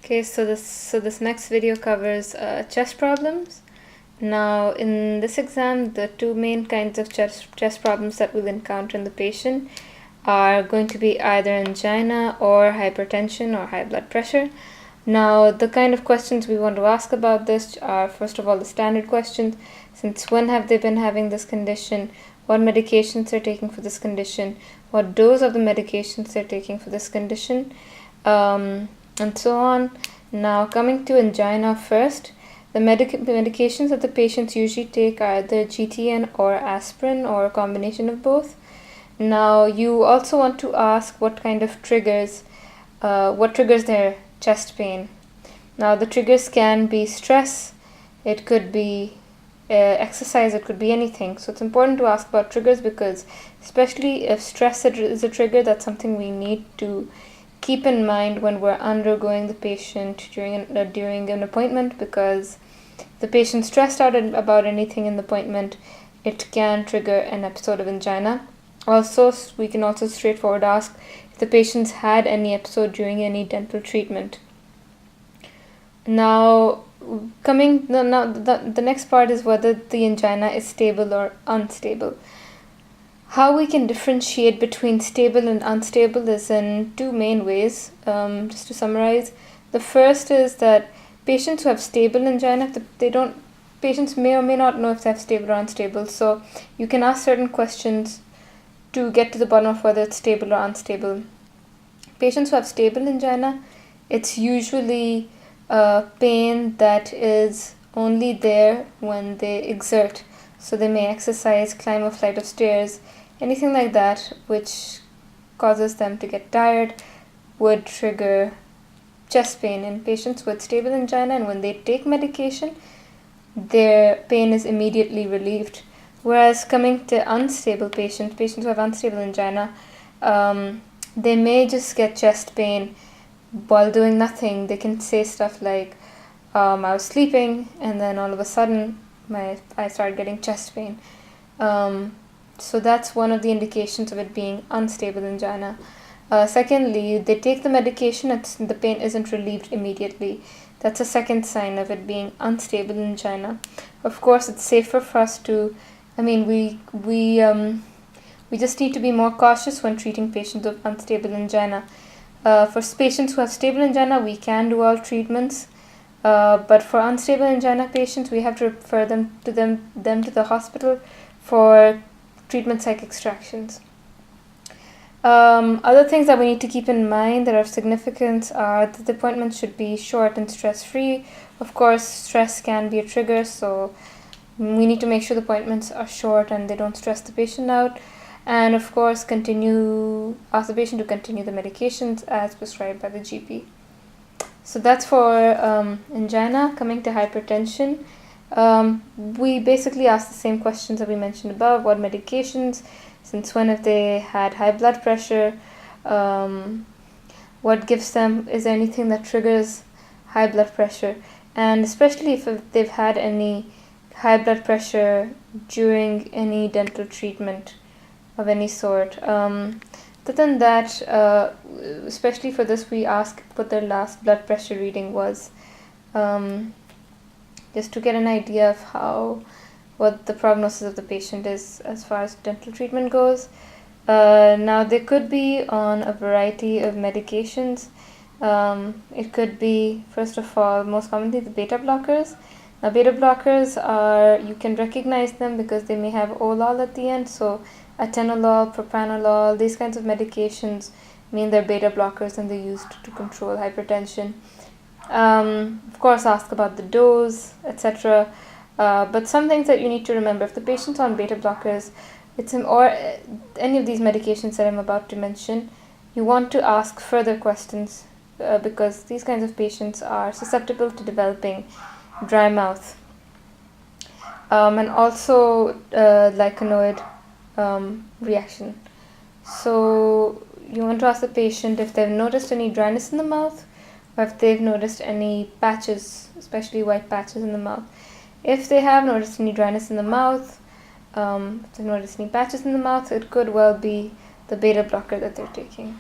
Okay, so this next video covers chest problems. Now, in this exam, the two main kinds of chest problems that we'll encounter in the patient are going to be either angina or hypertension or high blood pressure. Now, the kind of questions we want to ask about this are, first of all, the standard questions. Since when have they been having this condition? What medications they're taking for this condition? What dose of the medications they're taking for this condition? And so on. Now, coming to angina first, the medications that the patients usually take are either GTN or aspirin or a combination of both. Now, you also want to ask what kind of triggers their chest pain. Now, the triggers can be stress, it could be exercise, it could be anything. So it's important to ask about triggers because, especially if stress is a trigger, that's something we need to keep in mind when we're undergoing the patient during an appointment, because if the patient's stressed out about anything in the appointment, it can trigger an episode of angina. Also, we can also straightforward ask if the patient's had any episode during any dental treatment. Now, the next part is whether the angina is stable or unstable. How we can differentiate between stable and unstable is in two main ways. Just to summarize, the first is that patients who have stable angina, patients may or may not know if they have stable or unstable. So you can ask certain questions to get to the bottom of whether it's stable or unstable. Patients who have stable angina, it's usually pain that is only there when they exert. So they may exercise, climb a flight of stairs, anything like that which causes them to get tired would trigger chest pain in patients with stable angina, and when they take medication, their pain is immediately relieved. Whereas coming to unstable patients who have unstable angina, they may just get chest pain while doing nothing. They can say stuff like, I was sleeping and then all of a sudden I started getting chest pain. So that's one of the indications of it being unstable angina. Secondly, they take the medication and the pain isn't relieved immediately. That's a second sign of it being unstable angina. Of course, it's safer for us to, we just need to be more cautious when treating patients with unstable angina. For patients who have stable angina, we can do all treatments. But for unstable angina patients, we have to refer them to the hospital for treatments like extractions. Other things that we need to keep in mind that are of significance are that the appointment should be short and stress-free. Of course, stress can be a trigger, so we need to make sure the appointments are short and they don't stress the patient out. And of course, ask the patient to continue the medications as prescribed by the GP. So that's for angina. Coming to hypertension, we basically ask the same questions that we mentioned above. What medications? Since when have they had high blood pressure? What gives them? Is there anything that triggers high blood pressure? And especially if they've had any high blood pressure during any dental treatment of any sort. Other than that, especially for this, we ask what their last blood pressure reading was, just to get an idea of what the prognosis of the patient is as far as dental treatment goes. Now, they could be on a variety of medications. It could be, first of all, most commonly the beta blockers. Now, beta blockers you can recognize them because they may have olol at the end. So atenolol, propranolol, these kinds of medications mean they're beta blockers and they're used to control hypertension. Of course, ask about the dose, etc. But some things that you need to remember: if the patient's on beta blockers, or any of these medications that I'm about to mention, you want to ask further questions because these kinds of patients are susceptible to developing dry mouth, and also lichenoid reaction. So you want to ask the patient if they've noticed any dryness in the mouth, or if they've noticed any patches, especially white patches in the mouth. If they have noticed any dryness in the mouth, if they've noticed any patches in the mouth, it could well be the beta blocker that they're taking.